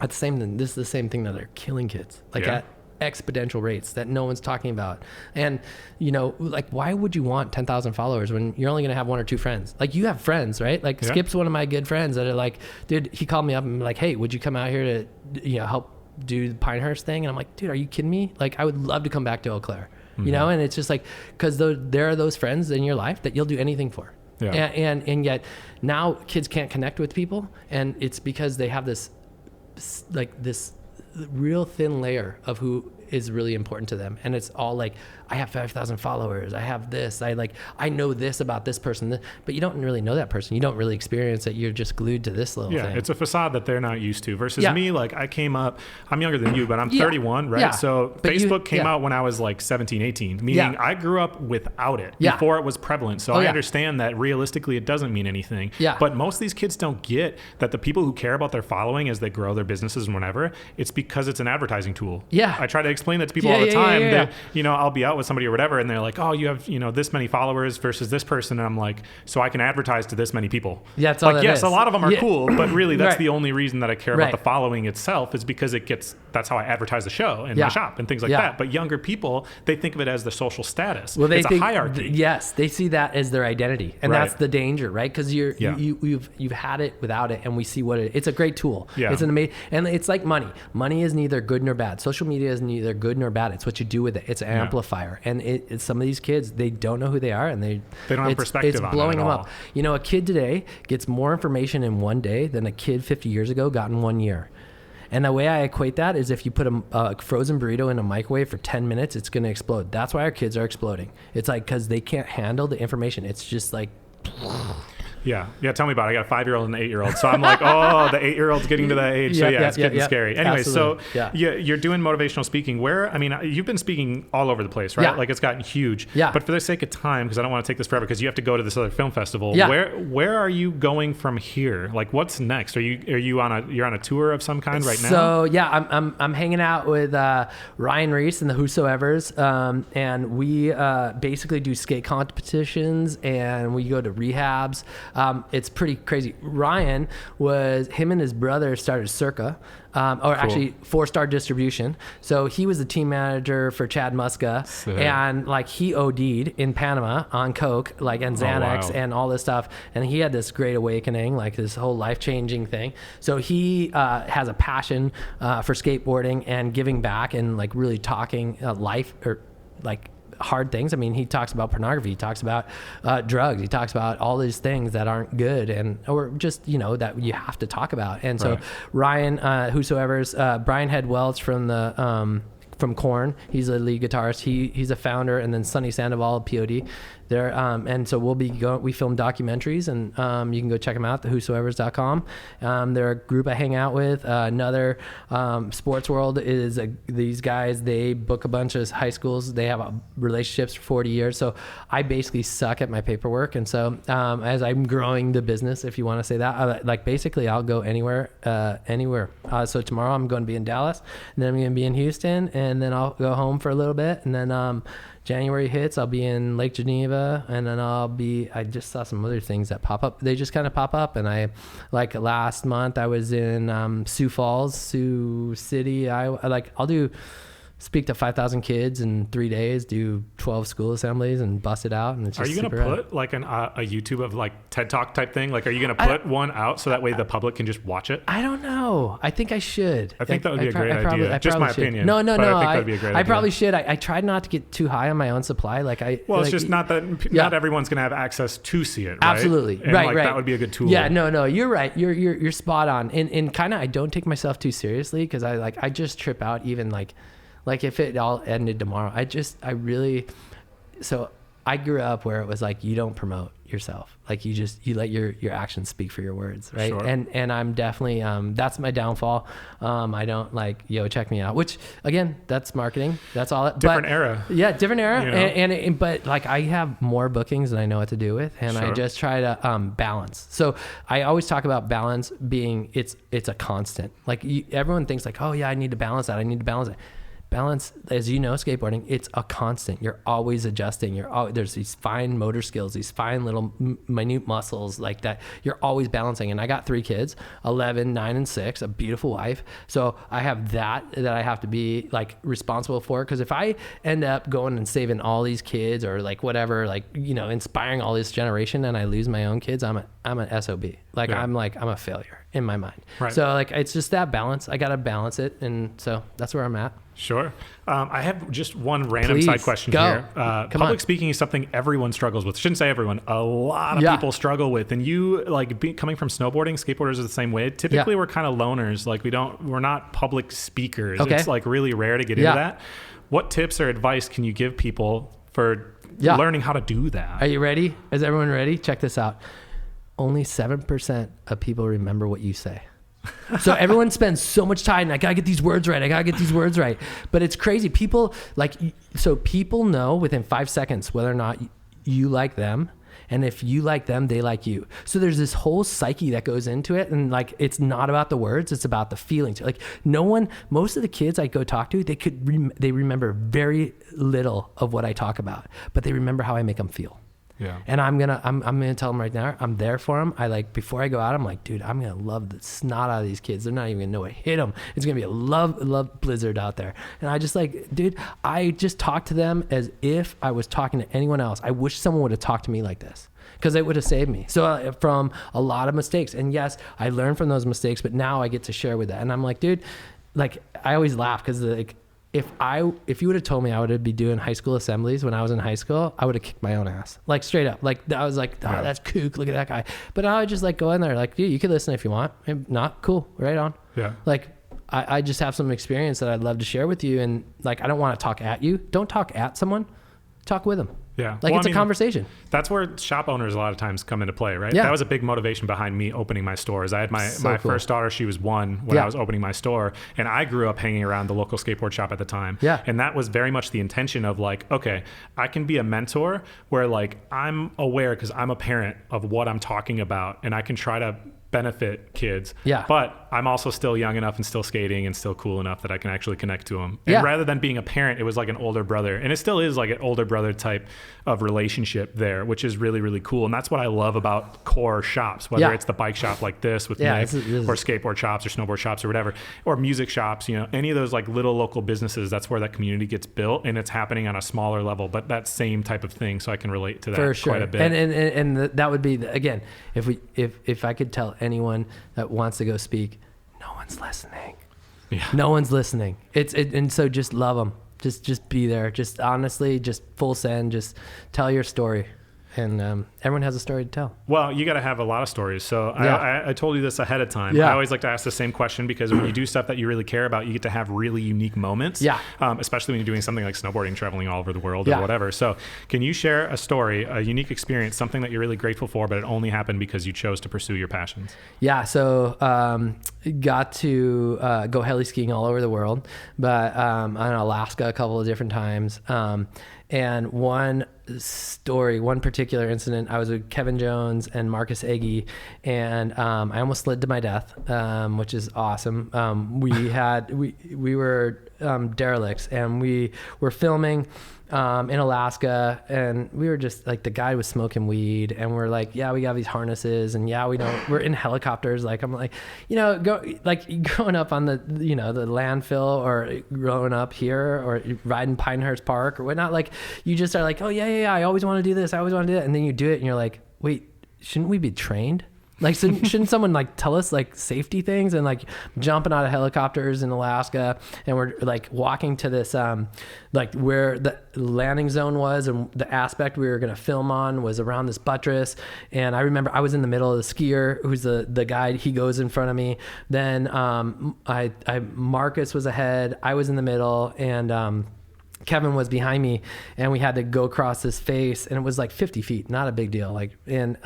at the same time, this is the same thing that they're killing kids. Like at exponential rates that no one's talking about. And like why would you want 10,000 followers when you're only going to have one or two friends? Like you have friends, right? Like Skip's one of my good friends that are like, dude, he called me up and like, hey, would you come out here to help do the Pinehurst thing? And I'm like, dude, are you kidding me? Like I would love to come back to Eau Claire, and it's just like, because there are those friends in your life that you'll do anything for. And yet now kids can't connect with people, and it's because they have this real thin layer of who is really important to them. And it's all like, I have 5,000 followers. I have this. I know this about this person, but you don't really know that person. You don't really experience it. You're just glued to this little thing. Yeah, it's a facade that they're not used to. Versus me, like I came up, I'm younger than you, but I'm 31, right? Yeah. So but Facebook came out when I was like 17, 18, meaning I grew up without it before it was prevalent. So I understand that realistically it doesn't mean anything. Yeah. But most of these kids don't get that the people who care about their following as they grow their businesses and whatever, it's because it's an advertising tool. Yeah. I try to explain that to people all the time that, I'll be out with somebody or whatever, and they're like, oh, you have, this many followers versus this person. And I'm like, so I can advertise to this many people. Yeah, that's all like, yes, is. A lot of them are cool, but really that's the only reason that I care about the following itself is because that's how I advertise the show and my shop and things like that. But younger people, they think of it as the social status. Well, it's a hierarchy. Yes, they see that as their identity. And that's the danger, right? Because you've had it without it, and we see what it's a great tool. Yeah. It's an amazing, and it's like money. Money is neither good nor bad. Social media is neither good nor bad. It's what you do with it. It's an amplifier. And it's some of these kids, they don't know who they are, and they don't have perspective on it. It's blowing them up. A kid today gets more information in one day than a kid 50 years ago got in 1 year. And the way I equate that is if you put a frozen burrito in a microwave for 10 minutes, it's going to explode. That's why our kids are exploding. It's like because they can't handle the information. It's just like... Yeah. Tell me about it. I got a 5-year-old and an 8-year-old. So I'm like, oh, the 8-year-old's getting to that age. So it's getting scary. Anyway, so you're doing motivational speaking. You've been speaking all over the place, right? Yeah. Like it's gotten huge. Yeah. But for the sake of time, because I don't want to take this forever, because you have to go to this other film festival. Yeah. Where are you going from here? Like, what's next? You're on a tour of some kind right now? So I'm hanging out with Ryan Reese and the Whosoevers, and we basically do skate competitions, and we go to rehabs. It's pretty crazy. Ryan him and his brother started Circa, actually 4-Star Distribution. So he was the team manager for Chad Muska. Sick. And like he OD'd in Panama on Coke, like, and Xanax and all this stuff. And he had this great awakening, like this whole life-changing thing. So he has a passion for skateboarding and giving back and like really talking life or like hard things. I mean, he talks about pornography, he talks about drugs, he talks about all these things that aren't good or just that you have to talk about. And so Ryan, Whosoever's Brian Head Welch from Korn, he's a lead guitarist. He's a founder, and then Sonny Sandoval, POD. There, and so we film documentaries, and you can go check them out, thewhosoevers.com. They're a group I hang out with. Another Sports World is these guys, they book a bunch of high schools. They have relationships for 40 years. So I basically suck at my paperwork. And so as I'm growing the business, if you want to say that, basically I'll go anywhere. So tomorrow I'm going to be in Dallas, and then I'm going to be in Houston, and then I'll go home for a little bit, and then January hits, I'll be in Lake Geneva, and then I just saw some other things that pop up. They just kind of pop up. And last month I was in Sioux Falls, Sioux City. I'll speak to 5,000 kids in 3 days, do 12 school assemblies, and bust it out. And it's just Are you going to put a YouTube of TED Talk type thing? Are you going to put one out so that way the public can just watch it? I don't know. I think I should. I think that would be a great idea. Just my opinion. No. I think that would be a great idea. I probably should. I tried not to get too high on my own supply. It's just not that not everyone's going to have access to see it, right? Absolutely. And right. That would be a good tool. Yeah, no, you're right. You're spot on. And kind of, I don't take myself too seriously, because I just trip out even if it all ended tomorrow. So I grew up where it was you don't promote yourself. You let your actions speak for your words. Right. Sure. And I'm definitely, that's my downfall. I don't check me out, which again, that's marketing. That's all. Different era. Yeah. Different era. But I have more bookings than I know what to do with. And I just try to, balance. So I always talk about balance being, it's a constant. Everyone thinks oh yeah, I need to balance that. I need to balance it. Balance, as you know, skateboarding, it's a constant. You're always adjusting. There's these fine motor skills, these fine little minute muscles like that. You're always balancing. And I got 3 kids, 11, 9, and 6, a beautiful wife. So I have that I have to be responsible for. Because if I end up going and saving all these kids or whatever, inspiring all this generation, and I lose my own kids, I'm an SOB. I'm a failure in my mind. Right. So it's just that balance. I got to balance it. And so that's where I'm at. Sure. I have just one random side question here. Public speaking is something everyone struggles with. Shouldn't say everyone. A lot of people struggle with. And you, coming from snowboarding, skateboarders are the same way. Typically, we're kind of loners. We're not public speakers. Okay. It's really rare to get into that. What tips or advice can you give people for learning how to do that? Are you ready? Is everyone ready? Check this out. Only 7% of people remember what you say. So everyone spends so much time, I gotta get these words right. But it's crazy. People people know within 5 seconds whether or not you like them. And if you like them, they like you. So there's this whole psyche that goes into it. And it's not about the words, it's about the feelings. Most of the kids I go talk to, they remember very little of what I talk about, but they remember how I make them feel. Yeah. And I'm gonna tell them right now, I'm there for them. Before I go out, I'm dude, I'm gonna love the snot out of these kids. They're not even gonna know what hit them. It's gonna be a love blizzard out there. And I just dude, I just talk to them as if I was talking to anyone else. I wish someone would have talked to me like this, because it would have saved me. So from a lot of mistakes, and yes, I learned from those mistakes, but now I get to share with that. And I'm dude, I always laugh because if you would have told me I would be doing high school assemblies when I was in high school, I would have kicked my own ass. Straight up. I was that's kook. Look at that guy. But I would just go in there dude, you can listen if you want. If not, cool. Right on. Yeah. I just have some experience that I'd love to share with you. And I don't want to talk at you. Don't talk at someone. Talk with them. Yeah. It's a conversation. That's where shop owners a lot of times come into play, right? Yeah. That was a big motivation behind me opening my stores. I had my cool. first daughter, she was 1 when I was opening my store, and I grew up hanging around the local skateboard shop at the time. Yeah. And that was very much the intention of okay, I can be a mentor where I'm aware because I'm a parent of what I'm talking about, and I can try to benefit kids. Yeah. But I'm also still young enough and still skating and still cool enough that I can actually connect to them. And rather than being a parent, it was an older brother. And it still is an older brother type of relationship there, which is really, really cool. And that's what I love about core shops, whether it's the bike shop like this with Nick, or skateboard shops or snowboard shops or whatever, or music shops, any of those little local businesses. That's where that community gets built, and it's happening on a smaller level, but that same type of thing. So I can relate to that for sure. quite a bit. And that would be, again, if I could tell anyone that wants to go speak, no one's listening. Yeah. No one's listening. And so just love them. Just be there. Just honestly, just full send. Just tell your story, and everyone has a story to tell. Well, you got to have a lot of stories. So I told you this ahead of time. Yeah. I always like to ask the same question because when you do stuff that you really care about, you get to have really unique moments. Yeah. Especially when you're doing something like snowboarding, traveling all over the world or whatever. So can you share a story, a unique experience, something that you're really grateful for, but it only happened because you chose to pursue your passions? Yeah. So got to go heli skiing all over the world, but on Alaska a couple of different times. And one particular incident, I was with Kevin Jones and Marcus Egge, and I almost slid to my death, which is awesome. We were derelicts, and we were filming in Alaska, and we were just like, the guy was smoking weed, and we're like, yeah, we got these harnesses, and we're in helicopters. Like, I'm like, growing up on the, the landfill, or growing up here, or riding Pinehurst Park or whatnot, like, you just are like, oh yeah, I always want to do this. I always want to do that. And then you do it and you're like, wait, shouldn't we be trained? Like, so shouldn't someone like tell us like safety things? And like jumping out of helicopters in Alaska, and we're like walking to this like where the landing zone was, and the aspect we were going to film on was around this buttress. And I remember I was in the middle of the skier who's the guide. He goes in front of me. Then Marcus was ahead. I was in the middle, and Kevin was behind me, and we had to go across this face, and it was like 50 feet, not a big deal. Like, and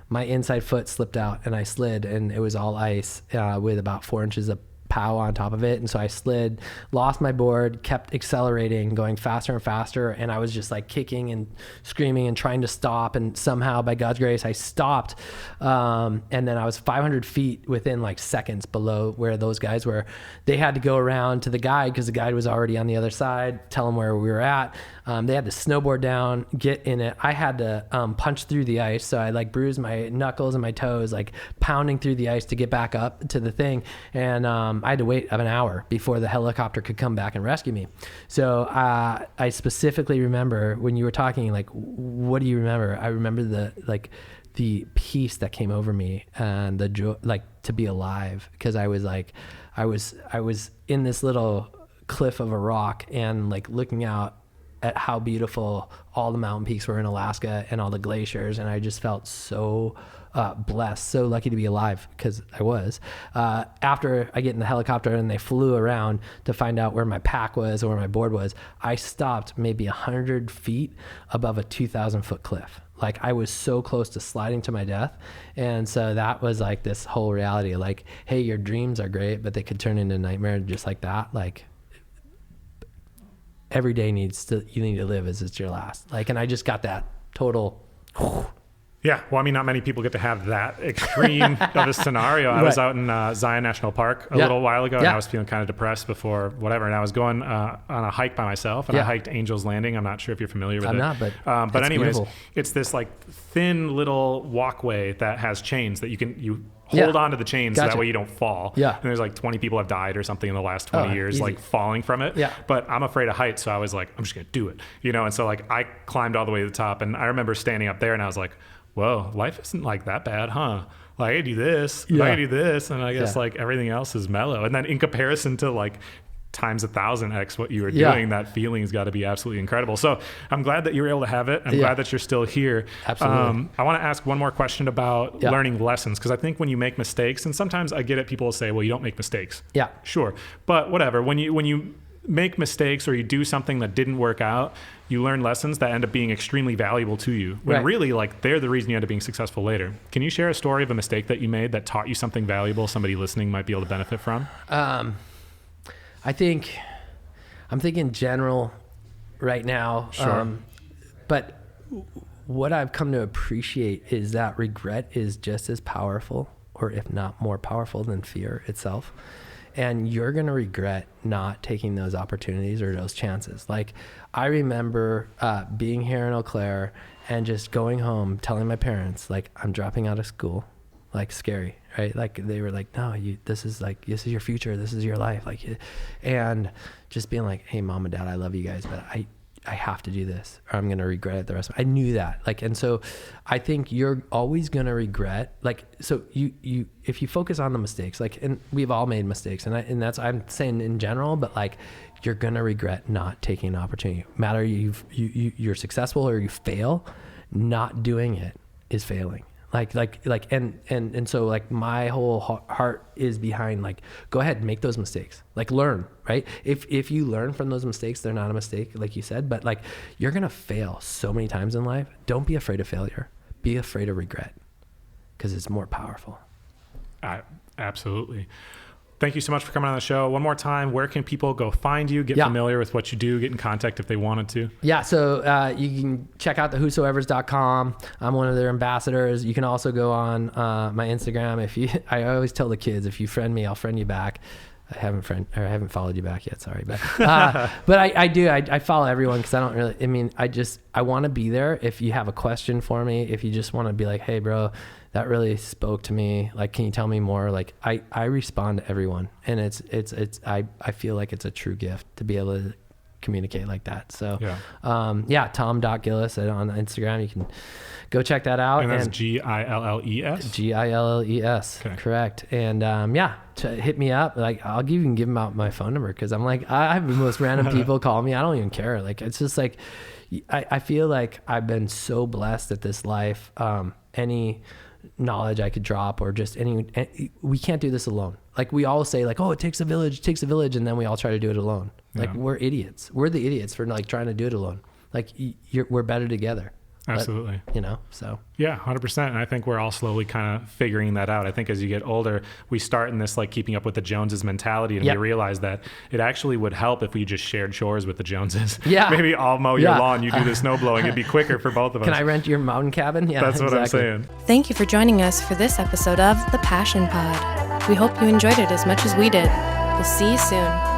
my inside foot slipped out, and I slid, and it was all ice with about 4 inches of POW on top of it. And so I slid, lost my board, kept accelerating, going faster and faster. And I was just like kicking and screaming and trying to stop. And somehow, by God's grace, I stopped. And then I was 500 feet within like seconds below where those guys were. They had to go around to the guide, because the guide was already on the other side, tell them where we were at. They had to snowboard down, get in it. I had to punch through the ice. So I like bruised my knuckles and my toes, like pounding through the ice to get back up to the thing. And I had to wait an hour before the helicopter could come back and rescue me. So I specifically remember when you were talking, like, what do you remember? I remember the peace that came over me, and the joy, like, to be alive. Because I was like, I was in this little cliff of a rock, and like looking out at how beautiful all the mountain peaks were in Alaska and all the glaciers. And I just felt so blessed, so lucky to be alive, because I was. After I get in the helicopter and they flew around to find out where my pack was or where my board was, I stopped maybe 100 feet above a 2,000 foot cliff. Like, I was so close to sliding to my death. And so that was like this whole reality, like, hey, your dreams are great, but they could turn into a nightmare just like that. Like, every day you need to live as it's your last. Like, and I just got that total. Yeah. Well, I mean, not many people get to have that extreme of a scenario. I was out in Zion National Park a little while ago, and I was feeling kind of depressed before whatever. And I was going on a hike by myself, and I hiked Angel's Landing. I'm not sure if you're familiar with it. I'm not, but anyways, beautiful. It's this like thin little walkway that has chains that you hold on to the chains, so that way you don't fall. Yeah. And there's like 20 people have died or something in the last 20 years, like falling from it. Yeah. But I'm afraid of heights, so I was like, I'm just gonna do it, And so like I climbed all the way to the top, and I remember standing up there, and I was like, whoa, life isn't like that bad, huh? Like, I could do this, I could do this, and I guess like everything else is mellow. And then in comparison to like times 1,000x what you were doing, that feeling's got to be absolutely incredible. So I'm glad that you were able to have it. I'm glad that you're still here. Absolutely. I want to ask one more question about learning lessons, because I think when you make mistakes, and sometimes I get it, people will say, well, you don't make mistakes. Yeah. Sure. But whatever, when you make mistakes or you do something that didn't work out, you learn lessons that end up being extremely valuable to you, when really like they're the reason you end up being successful later. Can you share a story of a mistake that you made that taught you something valuable somebody listening might be able to benefit from? I'm thinking general right now. Sure. But what I've come to appreciate is that regret is just as powerful, or if not more powerful, than fear itself. And you're going to regret not taking those opportunities or those chances. Like, I remember being here in Eau Claire and just going home, telling my parents, like, I'm dropping out of school. Like, scary, right? Like, they were like, no, this is your future. This is your life. Like, and just being like, hey, Mom and Dad, I love you guys, but I have to do this, or I'm going to regret it the rest of it. I knew that. Like, and so I think you're always going to regret, like, so you, if you focus on the mistakes, like, and we've all made mistakes, and that's, I'm saying in general, but like, you're going to regret not taking an opportunity. Matter you're successful or you fail, not doing it is failing. And so like my whole heart is behind, like, go ahead and make those mistakes, like learn, right? If you learn from those mistakes, they're not a mistake, like you said, but like you're going to fail so many times in life. Don't be afraid of failure. Be afraid of regret, because it's more powerful. Absolutely. Thank you so much for coming on the show. One more time, where can people go find you, get familiar with what you do, get in contact if they wanted to? Yeah, so you can check out the whosoevers.com. I'm one of their ambassadors. You can also go on my Instagram. I always tell the kids, if you friend me, I'll friend you back. I haven't followed you back yet. Sorry, but I do. I follow everyone because I don't really. I mean, I want to be there. If you have a question for me, if you just want to be like, hey, bro, that really spoke to me. Like, can you tell me more? Like, I respond to everyone, and I feel like it's a true gift to be able to communicate like that. So, Tom.Gilles on Instagram. You can go check that out. And that's Gilles? Gilles, okay. Correct. And hit me up. Like, I'll even give them out my phone number, because I'm like, I have the most random people call me. I don't even care. Like, it's just like, I feel like I've been so blessed at this life. Any knowledge I could drop, or just we can't do this alone. Like, we all say like, oh, it takes a village, and then we all try to do it alone. Like, we're idiots. We're the idiots for like trying to do it alone. Like, we're better together. Absolutely. But, so. Yeah, 100%. And I think we're all slowly kind of figuring that out. I think as you get older, we start in this like keeping up with the Joneses mentality, and we realize that it actually would help if we just shared chores with the Joneses. Yeah. Maybe I'll mow your lawn, you do the snow blowing. It'd be quicker for both of us. Can I rent your mountain cabin? Yeah, that's what I'm saying. Thank you for joining us for this episode of The Passion Pod. We hope you enjoyed it as much as we did. We'll see you soon.